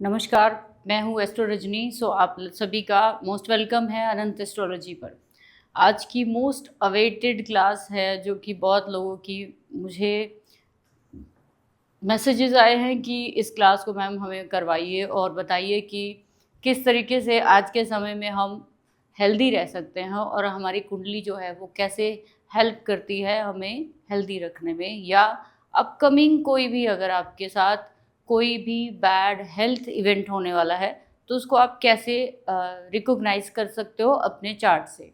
नमस्कार, मैं हूँ एस्ट्रो रजनी। आप सभी का मोस्ट वेलकम है अनंत एस्ट्रोलॉजी पर। आज की मोस्ट अवेटेड क्लास है जो कि बहुत लोगों की मुझे मैसेजेस आए हैं कि इस क्लास को मैम हमें करवाइए और बताइए कि किस तरीके से आज के समय में हम हेल्दी रह सकते हैं और हमारी कुंडली जो है वो कैसे हेल्प करती है हमें हेल्दी रखने में, या अपकमिंग कोई भी अगर आपके साथ कोई भी बैड हेल्थ इवेंट होने वाला है तो उसको आप कैसे रिकॉग्नाइज कर सकते हो अपने चार्ट से।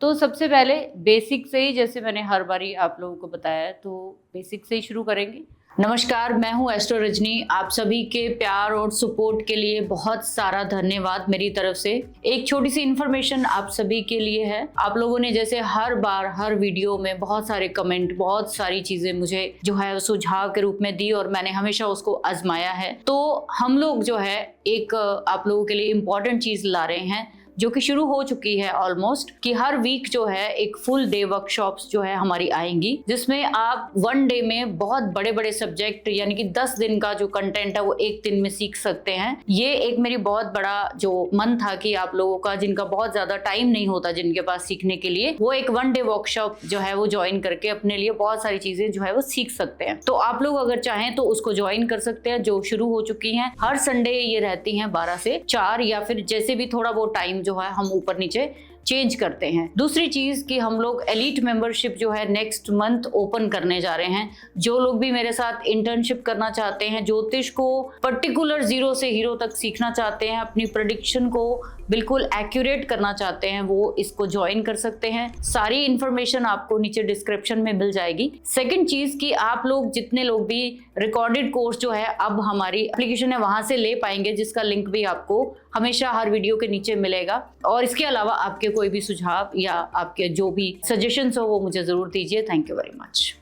तो सबसे पहले बेसिक से ही, जैसे मैंने हर बारी आप लोगों को बताया है, तो बेसिक से ही शुरू करेंगे। नमस्कार, मैं हूँ एस्ट्रो रजनी। आप सभी के प्यार और सपोर्ट के लिए बहुत सारा धन्यवाद मेरी तरफ से। एक छोटी सी इन्फॉर्मेशन आप सभी के लिए है। आप लोगों ने जैसे हर बार हर वीडियो में बहुत सारे कमेंट, बहुत सारी चीजें मुझे जो है सुझाव के रूप में दी और मैंने हमेशा उसको आजमाया है। तो हम लोग जो है एक आप लोगों के लिए इम्पोर्टेंट चीज ला रहे हैं जो कि शुरू हो चुकी है ऑलमोस्ट, कि हर वीक जो है एक फुल डे वर्कशॉप्स जो है हमारी आएंगी, जिसमें आप वन डे में बहुत बड़े बड़े सब्जेक्ट यानी कि 10 दिन का जो कंटेंट है वो एक दिन में सीख सकते हैं। ये एक मेरी बहुत बड़ा जो मन था कि आप लोगों का जिनका बहुत ज्यादा टाइम नहीं होता जिनके पास सीखने के लिए, वो एक वन डे वर्कशॉप जो है वो ज्वाइन करके अपने लिए बहुत सारी चीजें जो है वो सीख सकते हैं। तो आप लोग अगर चाहें तो उसको ज्वाइन कर सकते हैं, जो शुरू हो चुकी है। हर संडे ये रहती है 12 से 4, या फिर जैसे भी थोड़ा वो टाइम जो है हम ऊपर नीचे चेंज करते हैं। दूसरी चीज कि हम लोग एलीट मेंबरशिप जो है नेक्स्ट मंथ ओपन करने जा रहे हैं। जो लोग भी मेरे साथ इंटर्नशिप करना चाहते हैं, ज्योतिष को पर्टिकुलर 0 से हीरो तक सीखना चाहते हैं, अपनी प्रेडिक्शन को बिल्कुल एक्यूरेट करना चाहते हैं, वो इसको ज्वाइन कर सकते हैं। सारी इंफॉर्मेशन आपको नीचे डिस्क्रिप्शन में मिल जाएगी। सेकंड चीज कि आप लोग जितने लोग भी रिकॉर्डेड कोर्स जो है अब हमारी एप्लीकेशन है वहां से ले पाएंगे, जिसका लिंक भी आपको हमेशा हर वीडियो के नीचे मिलेगा। और इसके अलावा आपके कोई भी सुझाव या आपके जो भी सजेशंस हो वो मुझे जरूर दीजिए। Thank you very much.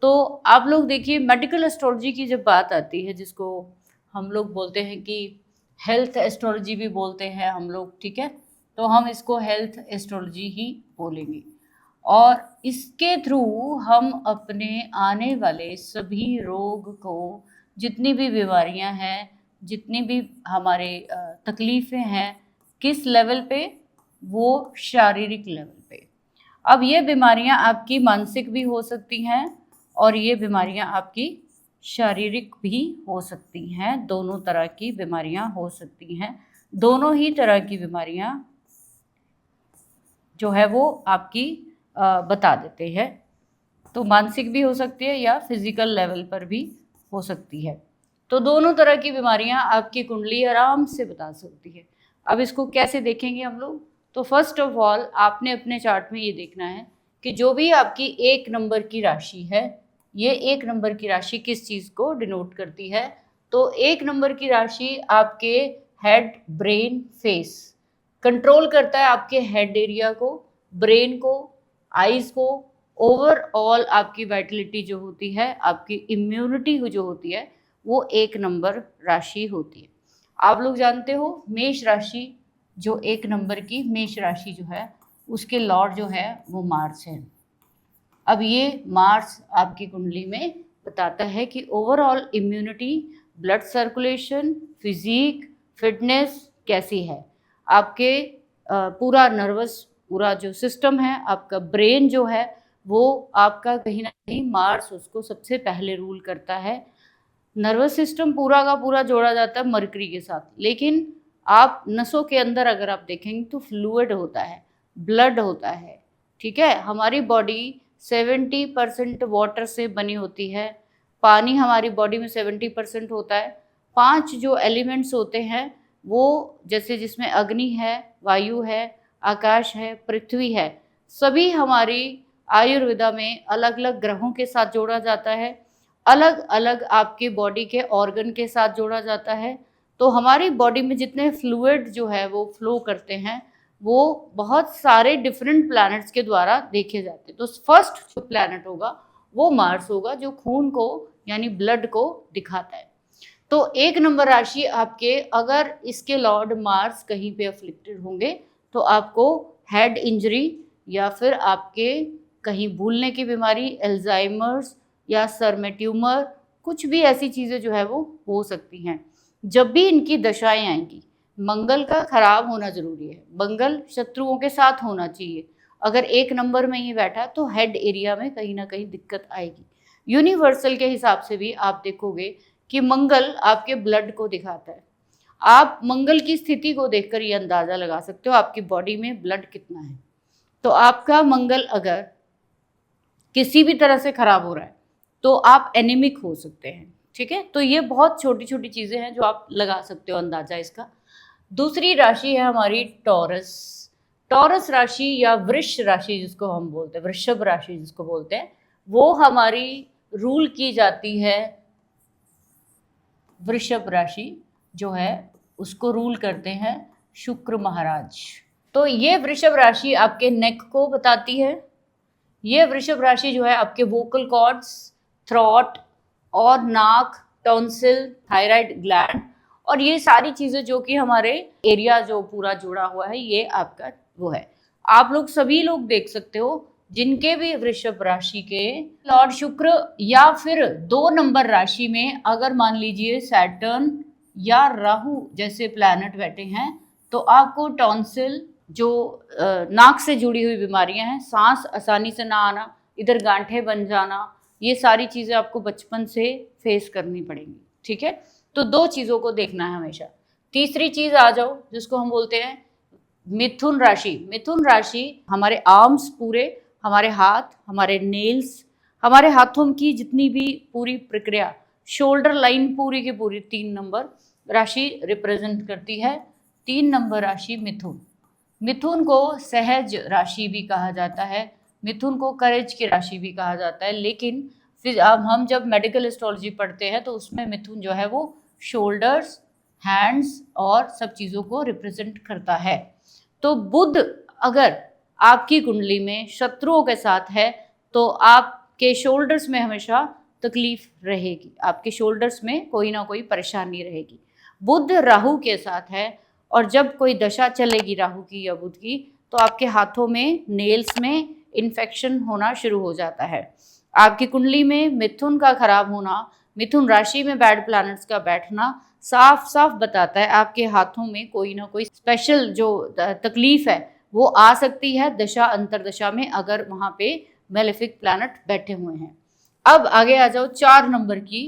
तो आप लोग देखिए, मेडिकल एस्ट्रोलॉजी की जब बात आती है, जिसको हम लोग बोलते हैं कि हेल्थ एस्ट्रोलॉजी भी बोलते हैं हम लोग, ठीक है, तो हम इसको हेल्थ एस्ट्रोलॉजी ही बोलेंगे। और इसके थ्रू हम अपने आने वाले सभी रोग को, जितनी भी बीमारियां हैं, जितनी भी हमारे तकलीफ़ें हैं, किस लेवल पे, वो शारीरिक लेवल पे। अब ये बीमारियां आपकी मानसिक भी हो सकती हैं और ये बीमारियां आपकी शारीरिक भी हो सकती हैं। दोनों तरह की बीमारियां हो सकती हैं। दोनों ही तरह की बीमारियां जो है वो आपकी बता देते हैं। तो मानसिक भी हो सकती है या फिजिकल लेवल पर भी हो सकती है। तो दोनों तरह की बीमारियां आपकी कुंडली आराम से बता सकती है। अब इसको कैसे देखेंगे हम लोग? तो फर्स्ट ऑफ ऑल आपने अपने चार्ट में ये देखना है कि जो भी आपकी 1 नंबर की राशि है, ये 1 नंबर की राशि किस चीज़ को डिनोट करती है। तो 1 नंबर की राशि आपके हेड, ब्रेन, फेस कंट्रोल करता है, आपके हेड एरिया को, ब्रेन को, आईज को। ओवरऑल आपकी वाइटलिटी जो होती है, आपकी इम्यूनिटी जो होती है, वो 1 नंबर राशि होती है। आप लोग जानते हो मेष राशि, जो 1 नंबर की मेष राशि जो है उसके लॉर्ड जो है वो मार्स है। अब ये मार्स आपकी कुंडली में बताता है कि overall immunity, blood circulation, physique, fitness कैसी है। आपके पूरा नर्वस, पूरा जो सिस्टम है, आपका ब्रेन जो है वो आपका कहीं ना कहीं मार्स उसको सबसे पहले रूल करता है। नर्वस सिस्टम पूरा का पूरा जोड़ा जाता है मरकरी के साथ, लेकिन आप नसों के अंदर अगर आप देखेंगे तो फ्लूइड होता है, ब्लड होता है, ठीक है। हमारी बॉडी 70% वाटर से बनी होती है। पानी हमारी बॉडी में 70% होता है। 5 जो एलिमेंट्स होते हैं वो, जैसे जिसमें अग्नि है, वायु है, आकाश है, पृथ्वी है, सभी हमारी आयुर्वेदा में अलग अलग ग्रहों के साथ जोड़ा जाता है, अलग अलग आपके बॉडी के ऑर्गन के साथ जोड़ा जाता है। तो हमारी बॉडी में जितने फ्लूइड जो है वो फ्लो करते हैं, वो बहुत सारे डिफरेंट प्लैनेट्स के द्वारा देखे जाते हैं। तो फर्स्ट जो प्लैनेट होगा वो मार्स होगा, जो खून को यानी ब्लड को दिखाता है। तो 1 नंबर राशि आपके, अगर इसके लॉर्ड मार्स कहीं पे अफ्लिक्टेड होंगे तो आपको हेड इंजरी या फिर आपके कहीं भूलने की बीमारी, एल्जाइमर्स या सर में ट्यूमर, कुछ भी ऐसी चीज़ें जो है वो हो सकती हैं। जब भी इनकी दशाएं आएंगी, मंगल का खराब होना जरूरी है, मंगल शत्रुओं के साथ होना चाहिए। अगर 1 नंबर में ही बैठा तो हेड एरिया में कहीं ना कहीं दिक्कत आएगी। यूनिवर्सल के हिसाब से भी आप देखोगे कि मंगल आपके ब्लड को दिखाता है। आप मंगल की स्थिति को देखकर ये अंदाजा लगा सकते हो आपकी बॉडी में ब्लड कितना है। तो आपका मंगल अगर किसी भी तरह से खराब हो रहा है तो आप एनीमिक हो सकते हैं, ठीक है। तो ये बहुत छोटी छोटी चीजें हैं जो आप लगा सकते हो अंदाजा इसका। दूसरी राशि है हमारी टॉरस। टॉरस राशि या वृष राशि जिसको हम बोलते हैं, वृषभ राशि जिसको बोलते हैं, वो हमारी रूल की जाती है। वृषभ राशि जो है उसको रूल करते हैं शुक्र महाराज। तो ये वृषभ राशि आपके नेक को बताती है। ये वृषभ राशि जो है आपके वोकल कॉर्ड्स, थ्रॉट और नाक, टॉन्सिल, थायराइड ग्लैंड और ये सारी चीजें जो कि हमारे एरिया जो पूरा जुड़ा हुआ है, ये आपका वो है। आप लोग सभी लोग देख सकते हो जिनके भी वृषभ राशि के लॉर्ड शुक्र या फिर 2 नंबर राशि में अगर मान लीजिए सैटर्न या राहु जैसे प्लैनेट बैठे हैं तो आपको टॉन्सिल जो नाक से जुड़ी हुई बीमारियां हैं, सांस आसानी से ना आना, इधर गांठें बन जाना, ये सारी चीज़ें आपको बचपन से फेस करनी पड़ेंगी, ठीक है। तो 2 चीज़ों को देखना है हमेशा। तीसरी चीज़ आ जाओ जिसको हम बोलते हैं मिथुन राशि। मिथुन राशि हमारे आर्म्स पूरे, हमारे हाथ, हमारे नेल्स, हमारे हाथों की जितनी भी पूरी प्रक्रिया, शोल्डर लाइन पूरी की पूरी 3 नंबर राशि रिप्रेजेंट करती है। 3 नंबर राशि मिथुन। मिथुन को सहज राशि भी कहा जाता है, मिथुन को करेज की राशि भी कहा जाता है, लेकिन फिर अब हम जब मेडिकल एस्ट्रोलॉजी पढ़ते हैं तो उसमें मिथुन जो है वो शोल्डर्स, हैंड्स और सब चीज़ों को रिप्रेजेंट करता है। तो बुध अगर आपकी कुंडली में शत्रुओं के साथ है तो आपके शोल्डर्स में हमेशा तकलीफ रहेगी, आपके शोल्डर्स में कोई ना कोई परेशानी रहेगी। बुध राहु के साथ है और जब कोई दशा चलेगी राहु की या बुध की तो आपके हाथों में, नेल्स में इन्फेक्शन होना शुरू हो जाता है। आपकी कुंडली में मिथुन का खराब होना, मिथुन राशि में बैड प्लैनेट्स का बैठना साफ साफ बताता है आपके हाथों में कोई ना कोई स्पेशल जो तकलीफ है वो आ सकती है दशा अंतरदशा में, अगर वहाँ पे मेलेफिक प्लैनेट बैठे हुए हैं। अब आगे आ जाओ 4 नंबर की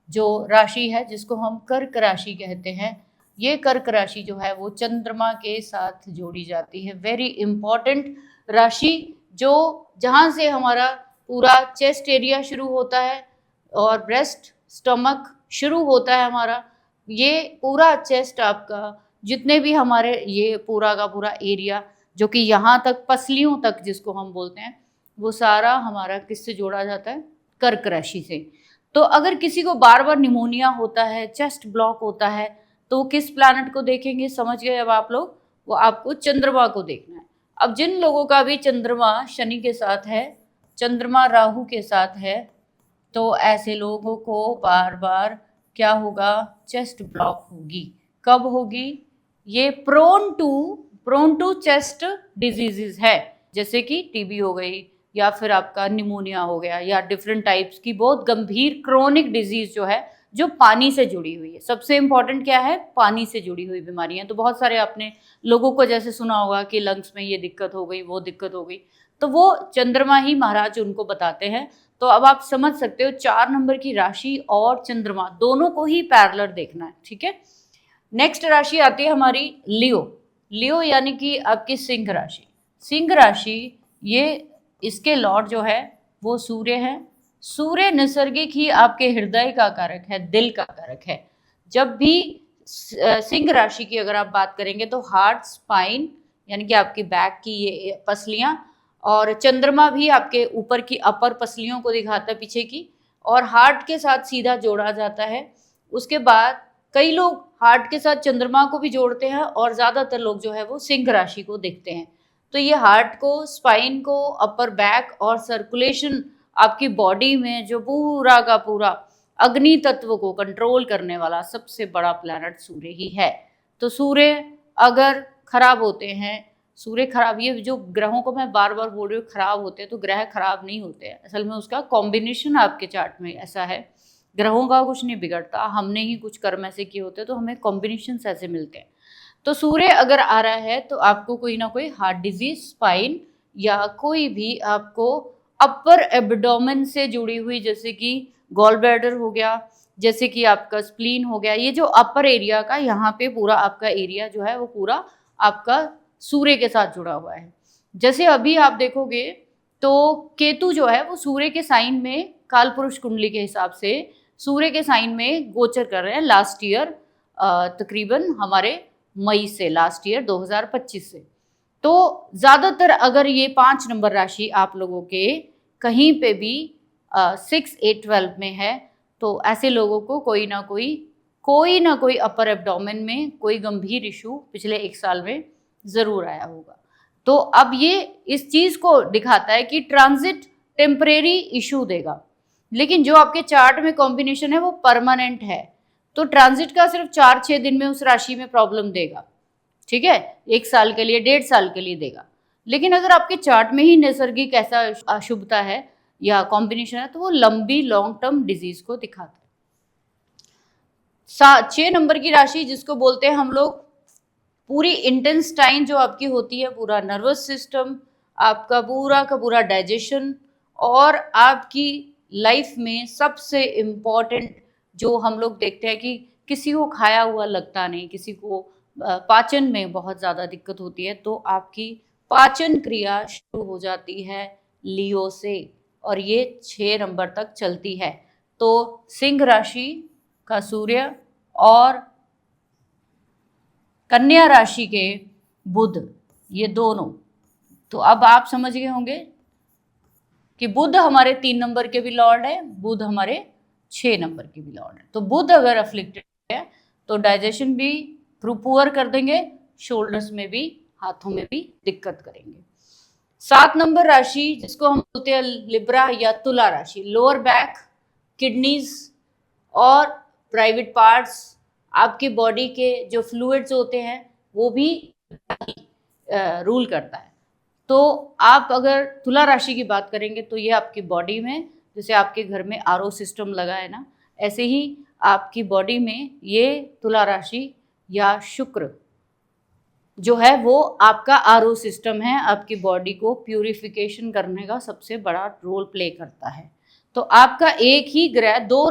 जो राशि है जिसको हम कर्क राशि कहते हैं। ये कर्क राशि जो है वो चंद्रमा के साथ जोड़ी जाती है। वेरी इंपॉर्टेंट राशि, जो जहाँ से हमारा पूरा चेस्ट एरिया शुरू होता है और ब्रेस्ट, स्टमक शुरू होता है हमारा, ये पूरा चेस्ट आपका, जितने भी हमारे ये पूरा का पूरा एरिया जो कि यहाँ तक पसलियों तक जिसको हम बोलते हैं, वो सारा हमारा किससे जोड़ा जाता है? कर्क राशि से। तो अगर किसी को बार बार निमोनिया होता है, चेस्ट ब्लॉक होता है, तो किस प्लैनेट को देखेंगे? समझ गए अब आप लोग? वो आपको चंद्रमा को देखना है। अब जिन लोगों का भी चंद्रमा शनि के साथ है, चंद्रमा राहु के साथ है, तो ऐसे लोगों को बार बार क्या होगा? चेस्ट ब्लॉक होगी। कब होगी? ये प्रोन टू चेस्ट डिजीजेस है, जैसे कि टीबी हो गई या फिर आपका निमोनिया हो गया या डिफरेंट टाइप्स की बहुत गंभीर क्रोनिक डिजीज जो है जो पानी से जुड़ी हुई है। सबसे इम्पॉर्टेंट क्या है? पानी से जुड़ी हुई बीमारियां। तो बहुत सारे आपने लोगों को जैसे सुना होगा कि लंग्स में ये दिक्कत हो गई, वो दिक्कत हो गई, तो वो चंद्रमा ही महाराज उनको बताते हैं। तो अब आप समझ सकते हो 4 नंबर की राशि और चंद्रमा दोनों को ही पैरेलल देखना है, ठीक है। नेक्स्ट राशि आती है हमारी लियो। लियो यानी कि आपकी सिंह राशि। सिंह राशि ये इसके लॉर्ड जो है वो सूर्य है। सूर्य नैसर्गिक ही आपके हृदय का कारक है, दिल का कारक है। जब भी सिंह राशि की अगर आप बात करेंगे तो हार्ट, स्पाइन यानी कि आपकी बैक की ये पसलियां, और चंद्रमा भी आपके ऊपर की अपर पसलियों को दिखाता है पीछे की, और हार्ट के साथ सीधा जोड़ा जाता है। उसके बाद कई लोग हार्ट के साथ चंद्रमा को भी जोड़ते हैं और ज़्यादातर लोग जो है वो सिंह राशि को देखते हैं। तो ये हार्ट को, स्पाइन को, अपर बैक और सर्कुलेशन आपकी बॉडी में जो पूरा का पूरा अग्नि तत्व को कंट्रोल करने वाला सबसे बड़ा प्लैनेट सूर्य ही है। तो सूर्य अगर खराब होते हैं, सूर्य खराब, ये जो ग्रहों को मैं बार बार बोल रही हूँ खराब होते हैं, तो ग्रह खराब नहीं होते हैं, असल में उसका कॉम्बिनेशन आपके चार्ट में ऐसा है ग्रहों का कुछ नहीं बिगड़ता, हमने ही कुछ कर्म ऐसे किए होते हैं तो हमें कॉम्बिनेशन ऐसे मिलते हैं। तो सूर्य अगर आ रहा है तो आपको कोई ना कोई हार्ट डिजीज, स्पाइन या कोई भी आपको अपर एब्डोमेन से जुड़ी हुई, जैसे कि गॉल ब्लैडर हो गया, जैसे कि आपका स्प्लीन हो गया, ये जो अपर एरिया का यहाँ पे पूरा आपका एरिया जो है वो पूरा आपका सूर्य के साथ जुड़ा हुआ है। जैसे अभी आप देखोगे तो केतु जो है वो सूर्य के साइन में, कालपुरुष कुंडली के हिसाब से सूर्य के साइन में गोचर कर रहे हैं लास्ट ईयर, तकरीबन हमारे मई से, लास्ट ईयर 2025 से। तो ज़्यादातर अगर ये 5 नंबर राशि आप लोगों के कहीं पे भी 6, 8, 12 में है तो ऐसे लोगों को कोई ना कोई अपर एब्डोमेन में कोई गंभीर इशू पिछले 1 साल में ज़रूर आया होगा। तो अब ये इस चीज़ को दिखाता है कि ट्रांजिट टेम्परेरी इशू देगा, लेकिन जो आपके चार्ट में कॉम्बिनेशन है वो परमानेंट है। तो ट्रांजिट का सिर्फ 4-6 दिन में उस राशि में प्रॉब्लम देगा, ठीक है, 1 साल के लिए, 1.5 साल के लिए देगा। लेकिन अगर आपके चार्ट में ही नैसर्गिक ऐसा अशुभता है या कॉम्बिनेशन है तो वो लंबी लॉन्ग टर्म डिजीज को दिखाता है। 6 नंबर की राशि जिसको बोलते हैं हम लोग पूरी इंटेंस्टाइन जो आपकी होती है, पूरा नर्वस सिस्टम, आपका पूरा का पूरा डाइजेशन, और आपकी लाइफ में सबसे इम्पॉर्टेंट जो हम लोग देखते हैं कि किसी को खाया हुआ लगता नहीं, किसी को पाचन में बहुत ज़्यादा दिक्कत होती है, तो आपकी पाचन क्रिया शुरू हो जाती है लियो से, और ये 6 नंबर तक चलती है। तो सिंह राशि का सूर्य और कन्या राशि के बुध, ये दोनों, तो अब आप समझ गए होंगे कि बुध हमारे 3 नंबर के भी लॉर्ड है, बुध हमारे 6 नंबर के भी लॉर्ड है। तो बुध अगर अफ्लिक्टेड है तो डाइजेशन भी पुअर कर देंगे, शोल्डर्स में भी, हाथों में भी दिक्कत करेंगे। 7 नंबर राशि जिसको हम बोलते हैं लिब्रा या तुला राशि, लोअर बैक, किडनीज और प्राइवेट पार्ट्स, आपकी बॉडी के जो फ्लूइड्स होते हैं वो भी रूल करता है। तो आप अगर तुला राशि की बात करेंगे तो ये आपकी बॉडी में, जैसे आपके घर में आरओ सिस्टम लगा है ना, ऐसे ही आपकी बॉडी में ये तुला राशि या शुक्र जो है वो आपका आरओ सिस्टम है, आपकी बॉडी को प्यूरिफिकेशन करने का सबसे बड़ा रोल प्ले करता है। तो आपका एक ही ग्रह दो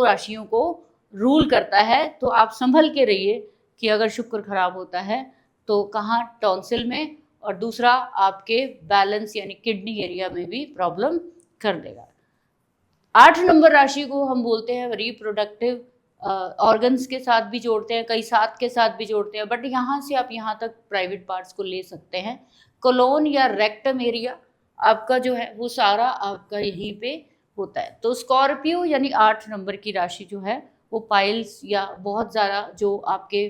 राशियों को रूल करता है, तो आप संभल के रहिए कि अगर शुक्र खराब होता है तो कहाँ, टॉन्सिल में, और दूसरा आपके बैलेंस यानी किडनी एरिया में भी प्रॉब्लम कर देगा। 8 नंबर राशि को हम बोलते हैं रिप्रोडक्टिव ऑर्गन्स के साथ भी जोड़ते हैं, कई 7 के साथ भी जोड़ते हैं, बट यहाँ से आप यहाँ तक प्राइवेट पार्ट्स को ले सकते हैं। कोलोन या रेक्टम एरिया आपका जो है वो सारा आपका यहीं पे होता है। तो स्कॉर्पियो यानी 8 नंबर की राशि जो है वो पाइल्स या बहुत ज़्यादा जो आपके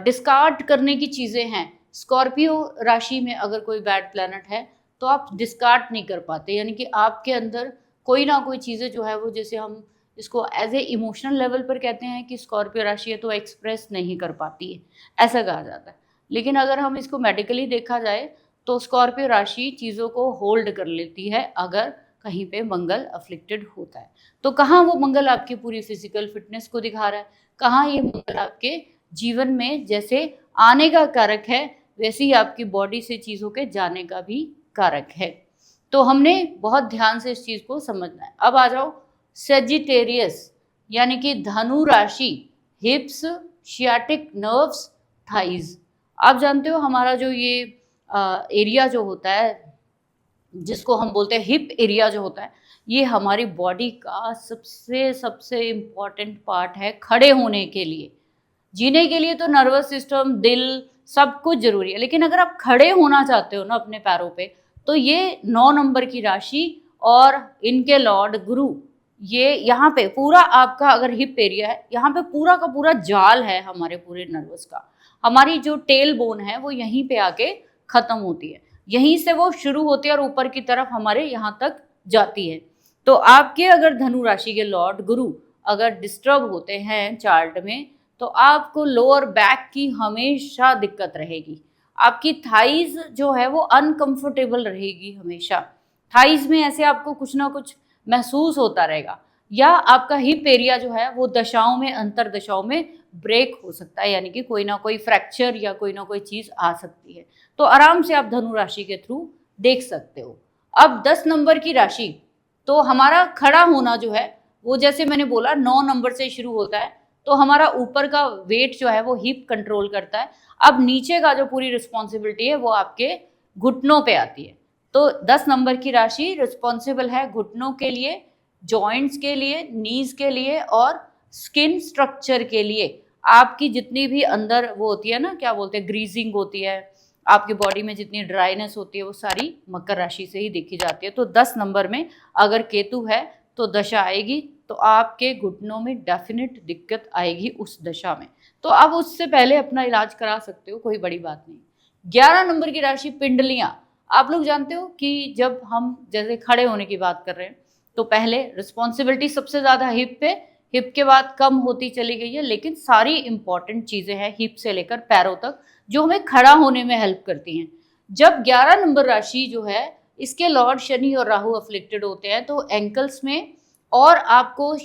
डिस्कार्ड करने की चीज़ें हैं, स्कॉर्पियो राशि में अगर कोई बैड प्लैनेट है तो आप डिस्कार्ड नहीं कर पाते, यानी कि आपके अंदर कोई ना कोई चीज़ें जो है वो, जैसे हम इसको एज ए इमोशनल लेवल पर कहते हैं कि स्कॉर्पियो राशि है तो एक्सप्रेस नहीं कर पाती है, ऐसा कहा जाता है। लेकिन अगर हम इसको मेडिकली देखा जाए तो स्कॉर्पियो राशि चीज़ों को होल्ड कर लेती है अगर कहीं पे मंगल अफ्लिक्टेड होता है। तो कहाँ वो मंगल आपकी पूरी फिजिकल फिटनेस को दिखा रहा है, कहाँ ये मंगल आपके जीवन में जैसे आने का कारक है वैसे ही आपकी बॉडी से चीज़ों के जाने का भी कारक है। तो हमने बहुत ध्यान से इस चीज़ को समझना है। अब आ जाओ सेजिटेरियस यानी कि धनु राशि, हिप्स, शियाटिक नर्व्स, थाइज। आप जानते हो हमारा जो ये एरिया जो होता है जिसको हम बोलते हैं हिप एरिया जो होता है, ये हमारी बॉडी का सबसे इम्पॉर्टेंट पार्ट है खड़े होने के लिए। जीने के लिए तो नर्वस सिस्टम, दिल, सब कुछ जरूरी है, लेकिन अगर आप खड़े होना चाहते हो ना अपने पैरों पे, तो ये 9 नंबर की राशि और इनके लॉर्ड गुरु, ये यहाँ पे पूरा आपका अगर हिप एरिया है, यहाँ पे पूरा का पूरा जाल है हमारे पूरे नर्वस का। हमारी जो टेल बोन है वो यहीं पे आके खत्म होती है, यहीं से वो शुरू होती है और ऊपर की तरफ हमारे यहाँ तक जाती है। तो आपके अगर धनु राशि के लॉर्ड गुरु अगर डिस्टर्ब होते हैं चार्ट में तो आपको लोअर बैक की हमेशा दिक्कत रहेगी, आपकी थाइज जो है वो अनकंफर्टेबल रहेगी हमेशा, थाइज में ऐसे आपको कुछ ना कुछ महसूस होता रहेगा, या आपका हिप एरिया जो है वो दशाओं में, अंतर दशाओं में ब्रेक हो सकता है, यानी कि कोई ना कोई फ्रैक्चर या कोई ना कोई चीज आ सकती है। तो आराम से आप धनु राशि के थ्रू देख सकते हो। अब 10 नंबर की राशि, तो हमारा खड़ा होना जो है वो जैसे मैंने बोला 9 नंबर से शुरू होता है, तो हमारा ऊपर का वेट जो है वो हिप कंट्रोल करता है। अब नीचे का जो पूरी रिस्पॉन्सिबिलिटी है वो आपके घुटनों पे आती है। तो 10 नंबर की राशि रिस्पॉन्सिबल है घुटनों के लिए, जॉइंट्स के लिए, नीज के लिए और स्किन स्ट्रक्चर के लिए। आपकी जितनी भी अंदर वो होती है ना, क्या बोलते हैं, ग्रीजिंग होती है, आपकी बॉडी में जितनी ड्राइनेस होती है वो सारी मकर राशि से ही देखी जाती है। तो 10 नंबर में अगर केतु है तो दशा आएगी, तो आपके घुटनों में डेफिनेट दिक्कत आएगी उस दशा में। तो आप उससे पहले अपना इलाज करा सकते हो, कोई बड़ी बात नहीं। 11 नंबर की राशि पिंडलियां। आप लोग जानते हो कि जब हम जैसे खड़े होने की बात कर रहे हैं तो पहले रिस्पॉन्सिबिलिटी सबसे ज्यादा हिप पे, हिप के बाद कम होती चली गई है, लेकिन सारी इंपॉर्टेंट चीजें हैं हिप से लेकर पैरों तक जो हमें खड़ा होने में हेल्प करती हैं। जब 11 नंबर राशि जो है इसके लॉर्ड शनि और राहु अफ्लिक्टेड होते हैं तो एंकल्स में और आपको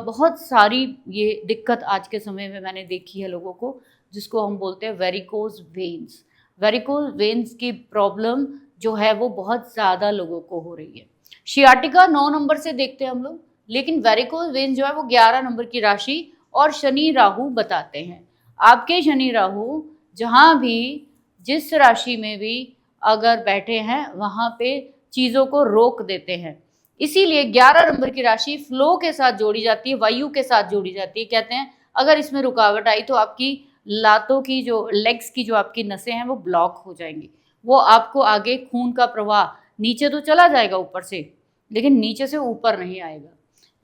बहुत सारी ये दिक्कत आज के समय में मैंने देखी है लोगों को, जिसको हम बोलते हैं वेरिकोज वेन्स। वेरिकोज वेन्स की प्रॉब्लम जो है वो बहुत ज़्यादा लोगों को हो रही है। शियाटिका 9 नंबर से देखते हैं हम लोग, लेकिन वेरिकोज वेन्स जो है वो 11 नंबर की राशि और शनि राहु बताते हैं। आपके शनि राहु जहाँ भी जिस राशि में भी अगर बैठे हैं वहाँ पे चीज़ों को रोक देते हैं। इसीलिए 11 नंबर की राशि फ्लो के साथ जोड़ी जाती है, वायु के साथ जोड़ी जाती है। कहते हैं अगर इसमें रुकावट आई तो आपकी लातों की जो लेग्स की जो आपकी नसें हैं वो ब्लॉक हो जाएंगी। वो आपको आगे खून का प्रवाह नीचे तो चला जाएगा ऊपर से, लेकिन नीचे से ऊपर नहीं आएगा।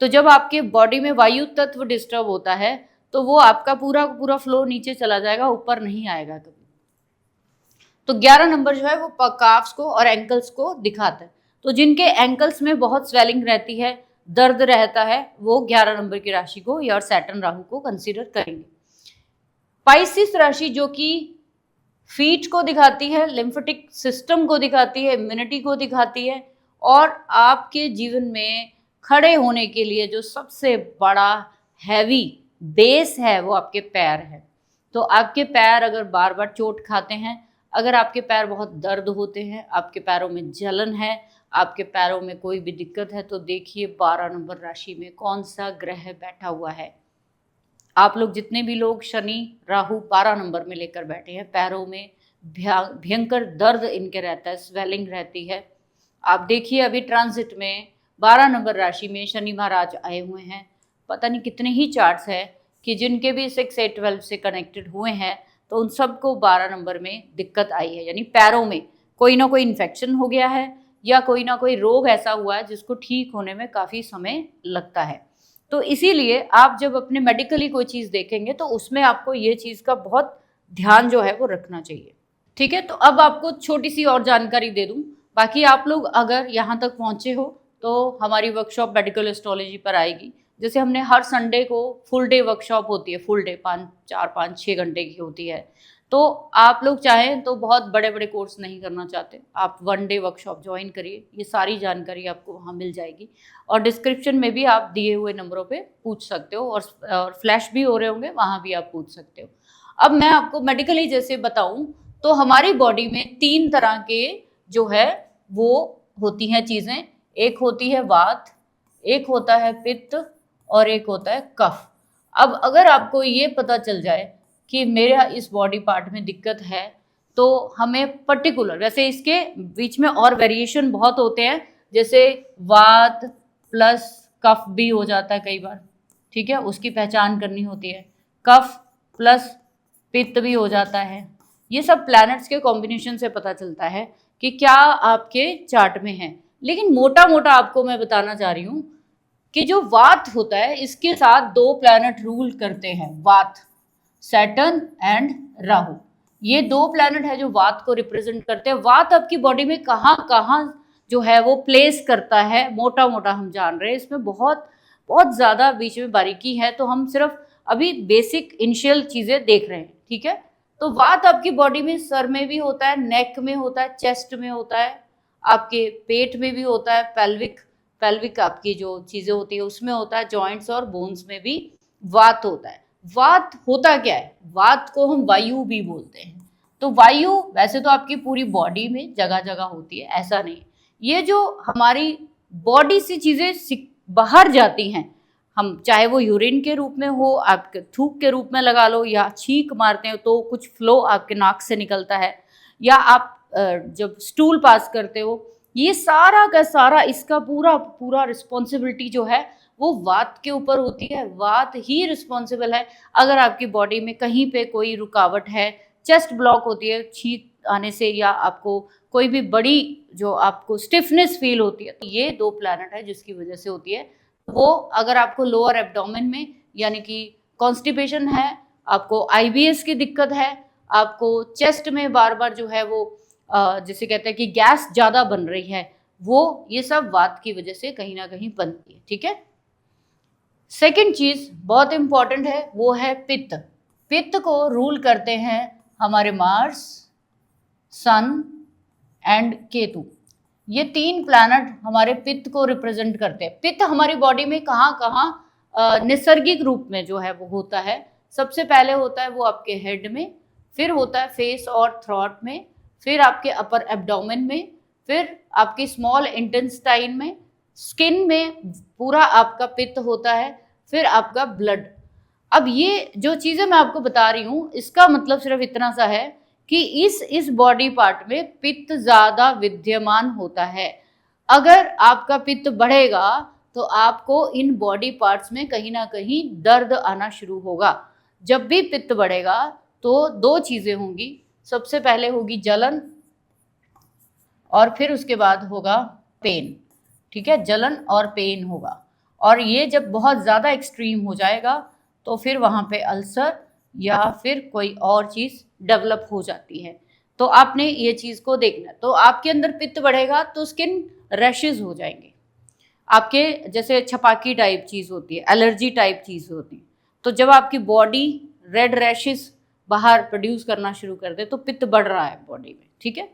तो जब आपके बॉडी में वायु तत्व डिस्टर्ब होता है तो वो आपका पूरा पूरा फ्लो नीचे चला जाएगा, ऊपर नहीं आएगा कभी। तो 11 नंबर जो है वो काफ्स को और एंकल्स को दिखाता है। तो जिनके एंकल्स में बहुत स्वेलिंग रहती है, दर्द रहता है, वो 11 नंबर की राशि को या सैटर्न राहु को कंसीडर करेंगे। पाइसिस राशि जो कि फीट को दिखाती है, लिम्फेटिक सिस्टम को दिखाती है, इम्यूनिटी को दिखाती है, और आपके जीवन में खड़े होने के लिए जो सबसे बड़ा हैवी बेस है वो आपके पैर है। तो आपके पैर अगर बार बार चोट खाते हैं, अगर आपके पैर बहुत दर्द होते हैं, आपके पैरों में जलन है, आपके पैरों में कोई भी दिक्कत है, तो देखिए 12 नंबर राशि में कौन सा ग्रह बैठा हुआ है। आप लोग जितने भी लोग शनि राहु 12 नंबर में लेकर बैठे हैं, पैरों में भयंकर दर्द इनके रहता है, स्वेलिंग रहती है। आप देखिए अभी ट्रांजिट में 12 नंबर राशि में शनि महाराज आए हुए हैं। पता नहीं कितने ही चार्ट्स हैं कि जिनके भी 6, 8, 12 से कनेक्टेड हुए हैं तो उन सबको 12 नंबर में दिक्कत आई है, यानी पैरों में कोई ना कोई इन्फेक्शन हो गया है या कोई ना कोई रोग ऐसा हुआ है जिसको ठीक होने में काफ़ी समय लगता है। तो इसीलिए आप जब अपने मेडिकली कोई चीज़ देखेंगे तो उसमें आपको ये चीज़ का बहुत ध्यान जो है वो रखना चाहिए। ठीक है, तो अब आपको छोटी सी और जानकारी दे दूं। बाकी आप लोग अगर यहाँ तक पहुँचे हो तो हमारी वर्कशॉप मेडिकल एस्ट्रोलॉजी पर आएगी। जैसे हमने हर संडे को फुल डे वर्कशॉप होती है, फुल डे 4-5-6 घंटे की होती है। तो आप लोग चाहें तो बहुत बड़े बड़े कोर्स नहीं करना चाहते, आप 1 डे वर्कशॉप ज्वाइन करिए, ये सारी जानकारी आपको वहाँ मिल जाएगी। और डिस्क्रिप्शन में भी आप दिए हुए नंबरों पे पूछ सकते हो, और फ्लैश भी हो रहे होंगे, वहाँ भी आप पूछ सकते हो। अब मैं आपको मेडिकली जैसे बताऊँ तो हमारी बॉडी में 3 तरह के जो है वो होती हैं चीज़ें। एक होती है वात, एक होता है पित्त और एक होता है कफ। अब अगर आपको ये पता चल जाए कि मेरा इस बॉडी पार्ट में दिक्कत है तो हमें पर्टिकुलर, वैसे इसके बीच में और वेरिएशन बहुत होते हैं, जैसे वात प्लस कफ भी हो जाता है कई बार, ठीक है, उसकी पहचान करनी होती है। कफ प्लस पित्त भी हो जाता है। ये सब प्लैनेट्स के कॉम्बिनेशन से पता चलता है कि क्या आपके चार्ट में है। लेकिन मोटा मोटा आपको मैं बताना चाह रही हूँ कि जो वात होता है इसके साथ 2 प्लैनेट रूल करते हैं, वात, सैटर्न एंड राहु। ये 2 प्लैनेट है जो वात को रिप्रेजेंट करते हैं। वात आपकी बॉडी में कहाँ कहाँ जो है वो प्लेस करता है, मोटा मोटा हम जान रहे हैं, इसमें बहुत बहुत ज़्यादा बीच में बारीकी है, तो हम सिर्फ अभी बेसिक इनिशियल चीज़ें देख रहे हैं। ठीक है, तो वात आपकी बॉडी में सर में भी होता है, नेक में होता है, चेस्ट में होता है, आपके पेट में भी होता है, पेल्विक पेल्विक आपकी जो चीजें होती है उसमें होता है, जॉइंट्स और बोन्स में भी वात होता है। वात होता क्या है? वात को हम वायु भी बोलते हैं। तो वायु वैसे तो आपकी पूरी बॉडी में जगह जगह होती है, ऐसा नहीं। ये जो हमारी बॉडी से चीजें बाहर जाती हैं, हम चाहे वो यूरिन के रूप में हो, आपके थूक के रूप में लगा लो, या छींक मारते हो तो कुछ फ्लो आपके नाक से निकलता है, या आप जब स्टूल पास करते हो, ये सारा का सारा इसका पूरा पूरा रिस्पॉन्सिबिलिटी जो है वो वात के ऊपर होती है। वात ही रिस्पॉन्सिबल है अगर आपकी बॉडी में कहीं पे कोई रुकावट है, चेस्ट ब्लॉक होती है छींक आने से, या आपको कोई भी बड़ी जो आपको स्टिफनेस फील होती है, तो ये 2 प्लैनेट है जिसकी वजह से होती है। वो अगर आपको लोअर एब्डोमेन में यानी कि कॉन्स्टिपेशन है, आपको आईबीएस की दिक्कत है, आपको चेस्ट में बार बार जो है वो जिसे कहते हैं कि गैस ज़्यादा बन रही है, वो ये सब वात की वजह से कहीं ना कहीं बनती है। ठीक है। सेकंड चीज बहुत इंपॉर्टेंट है, वो है पित्त। पित्त को रूल करते हैं हमारे मार्स, सन एंड केतु। ये 3 प्लैनेट हमारे पित्त को रिप्रेजेंट करते हैं। पित्त हमारी बॉडी में कहाँ कहाँ नैसर्गिक रूप में जो है वो होता है। सबसे पहले होता है वो आपके हेड में, फिर होता है फेस और थ्रोट में, फिर आपके अपर एब्डोमेन में, फिर आपके स्मॉल इंटेस्टाइन में, स्किन में पूरा आपका पित्त होता है, फिर आपका ब्लड। अब ये जो चीज़ें मैं आपको बता रही हूँ इसका मतलब सिर्फ इतना सा है कि इस बॉडी पार्ट में पित्त ज़्यादा विद्यमान होता है। अगर आपका पित्त बढ़ेगा तो आपको इन बॉडी पार्ट्स में कहीं ना कहीं दर्द आना शुरू होगा। जब भी पित्त बढ़ेगा तो 2 चीज़ें होंगी। सबसे पहले होगी जलन और फिर उसके बाद होगा पेन। ठीक है, जलन और पेन होगा। और ये जब बहुत ज़्यादा एक्सट्रीम हो जाएगा तो फिर वहाँ पे अल्सर या फिर कोई और चीज़ डेवलप हो जाती है। तो आपने ये चीज़ को देखना। तो आपके अंदर पित्त बढ़ेगा तो स्किन रैशेज हो जाएंगे, आपके जैसे छपाकी टाइप चीज़ होती है, एलर्जी टाइप चीज़ होती है। तो जब आपकी बॉडी रेड रैशेज बाहर प्रोड्यूस करना शुरू कर दे तो पित्त बढ़ रहा है बॉडी में। ठीक है।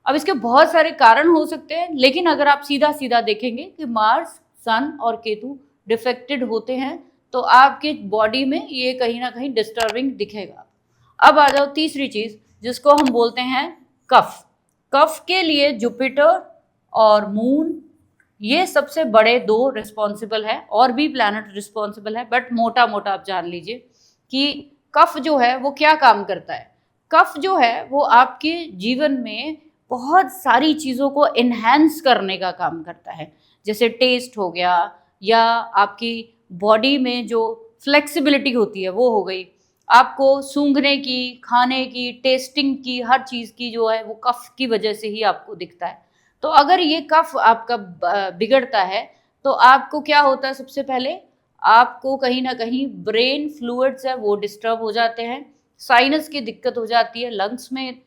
अब इसके बहुत सारे कारण हो सकते हैं, लेकिन अगर आप सीधा सीधा देखेंगे कि मार्स, सन और केतु डिफेक्टेड होते हैं तो आपके बॉडी में ये कहीं ना कहीं डिस्टर्बिंग दिखेगा। अब आ जाओ तीसरी चीज़ जिसको हम बोलते हैं कफ। कफ के लिए जुपिटर और मून ये सबसे बड़े 2 रिस्पॉन्सिबल है, और भी प्लैनेट रिस्पॉन्सिबल है, बट मोटा मोटा आप जान लीजिए कि कफ जो है वो क्या काम करता है। कफ जो है वो आपके जीवन में बहुत सारी चीज़ों को इन्हेंस करने का काम करता है, जैसे टेस्ट हो गया, या आपकी बॉडी में जो फ्लेक्सिबिलिटी होती है वो हो गई, आपको सूंघने की, खाने की, टेस्टिंग की, हर चीज़ की जो है वो कफ की वजह से ही आपको दिखता है। तो अगर ये कफ आपका बिगड़ता है तो आपको क्या होता है, सबसे पहले आपको कहीं ना कहीं ब्रेन फ्लूइड्स है वो डिस्टर्ब हो जाते हैं, साइनस की दिक्कत हो जाती है, लंग्स में,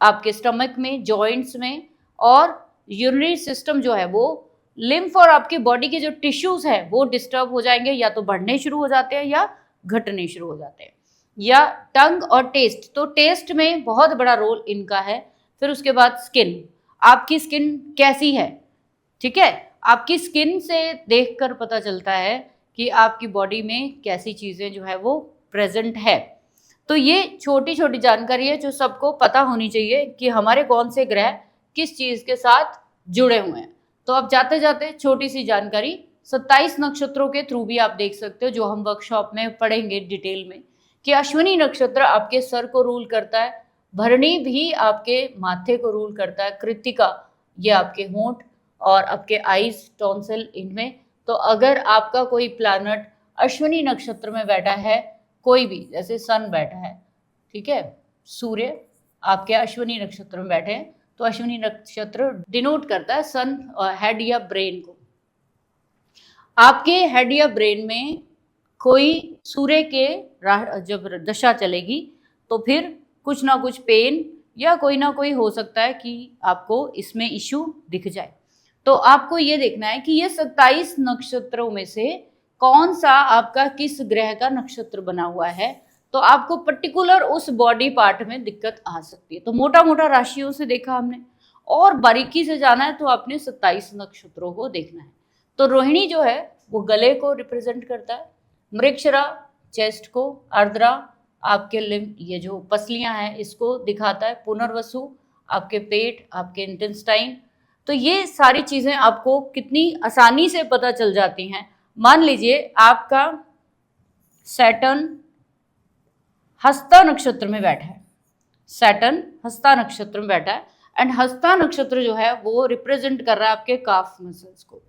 आपके स्टमक में, जॉइंट्स में, और यूरिनरी सिस्टम जो है वो, लिम्फ और आपके बॉडी के जो टिश्यूज है वो डिस्टर्ब हो जाएंगे, या तो बढ़ने शुरू हो जाते हैं या घटने शुरू हो जाते हैं। या टंग और टेस्ट, तो टेस्ट में बहुत बड़ा रोल इनका है। फिर उसके बाद स्किन, आपकी स्किन कैसी है। ठीक है, आपकी स्किन से देखकर पता चलता है कि आपकी बॉडी में कैसी चीज़ें जो है वो प्रेजेंट है। तो ये छोटी छोटी जानकारी है जो सबको पता होनी चाहिए कि हमारे कौन से ग्रह किस चीज़ के साथ जुड़े हुए हैं। तो अब जाते जाते छोटी सी जानकारी, 27 नक्षत्रों के थ्रू भी आप देख सकते हो, जो हम वर्कशॉप में पढ़ेंगे डिटेल में, कि अश्विनी नक्षत्र आपके सर को रूल करता है, भरणी भी आपके माथे को रूल करता है, कृत्तिका ये आपके होंठ और आपके आईज, टॉन्सिल, इनमें। तो अगर आपका कोई प्लैनेट अश्विनी नक्षत्र में बैठा है, कोई भी, जैसे सन बैठा है, ठीक है, सूर्य आपके अश्विनी नक्षत्र में बैठे हैं, तो अश्विनी नक्षत्र डिनोट करता है सन हेड या ब्रेन को। आपके हेड या ब्रेन में कोई सूर्य के जब दशा चलेगी तो फिर कुछ ना कुछ पेन या कोई ना कोई हो सकता है कि आपको इसमें इश्यू दिख जाए। तो आपको ये देखना है कि ये 27 नक्षत्रों में से कौन सा आपका किस ग्रह का नक्षत्र बना हुआ है, तो आपको पर्टिकुलर उस बॉडी पार्ट में दिक्कत आ सकती है। तो मोटा मोटा राशियों से देखा हमने, और बारीकी से जाना है तो आपने 27 नक्षत्रों को देखना है। तो रोहिणी जो है वो गले को रिप्रेजेंट करता है, मृगशिरा चेस्ट को, आर्द्रा आपके लिम्ब ये जो पसलियां हैं इसको दिखाता है, पुनर्वसु आपके पेट, आपके इंटेस्टाइन। तो ये सारी चीज़ें आपको कितनी आसानी से पता चल जाती हैं। मान लीजिए आपका सैटर्न हस्ता नक्षत्र में बैठा है, सैटर्न हस्ता नक्षत्र में बैठा है, एंड हस्ता नक्षत्र जो है वो रिप्रेजेंट कर रहा है आपके काफ मसल्स को।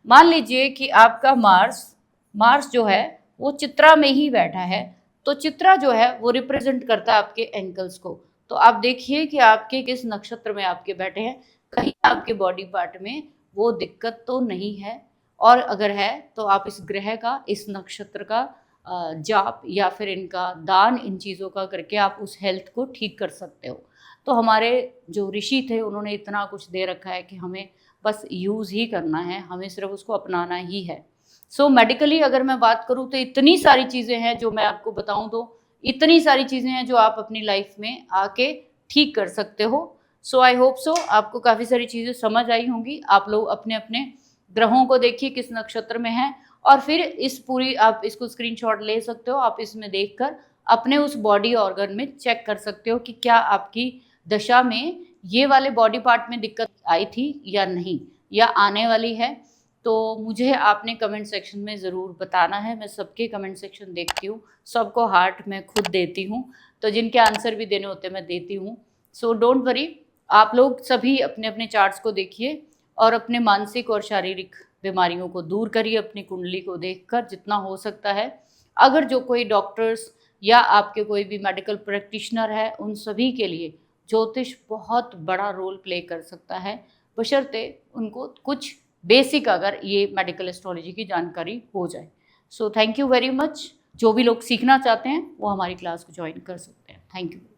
मान लीजिए कि आपका मार्स जो है वो चित्रा में ही बैठा है, तो चित्रा जो है वो रिप्रेजेंट करता है आपके एंकल्स को। तो आप देखिए कि आपके किस नक्षत्र में आपके बैठे हैं, कहीं आपके बॉडी पार्ट में वो दिक्कत तो नहीं है, और अगर है तो आप इस ग्रह का, इस नक्षत्र का जाप या फिर इनका दान, इन चीज़ों का करके आप उस हेल्थ को ठीक कर सकते हो। तो हमारे जो ऋषि थे उन्होंने इतना कुछ दे रखा है कि हमें बस यूज़ ही करना है, हमें सिर्फ उसको अपनाना ही है। सो मेडिकली अगर मैं बात करूँ तो इतनी सारी चीज़ें हैं जो मैं आपको बताऊँ, तो इतनी सारी चीज़ें हैं जो आप अपनी लाइफ में आके ठीक कर सकते हो। सो आई होप सो आपको काफ़ी सारी चीज़ें समझ आई होंगी। आप लोग अपने अपने ग्रहों को देखिए किस नक्षत्र में है, और फिर इस पूरी आप इसको स्क्रीनशॉट ले सकते हो। आप इसमें देखकर अपने उस बॉडी ऑर्गन में चेक कर सकते हो कि क्या आपकी दशा में ये वाले बॉडी पार्ट में दिक्कत आई थी या नहीं, या आने वाली है। तो मुझे आपने कमेंट सेक्शन में ज़रूर बताना है। मैं सबके कमेंट सेक्शन देखती हूँ, सबको हार्ट मैं खुद देती हूँ, तो जिनके आंसर भी देने होते हैं मैं देती हूँ। सो डोंट वरी, आप लोग सभी अपने अपने चार्ट्स को देखिए और अपने मानसिक और शारीरिक बीमारियों को दूर करिए अपनी कुंडली को देखकर जितना हो सकता है। अगर जो कोई डॉक्टर्स या आपके कोई भी मेडिकल प्रैक्टिशनर है, उन सभी के लिए ज्योतिष बहुत बड़ा रोल प्ले कर सकता है, बशर्ते उनको कुछ बेसिक अगर ये मेडिकल एस्ट्रोलॉजी की जानकारी हो जाए। So thank you very much. जो भी लोग सीखना चाहते हैं वो हमारी क्लास को ज्वाइन कर सकते हैं। Thank you.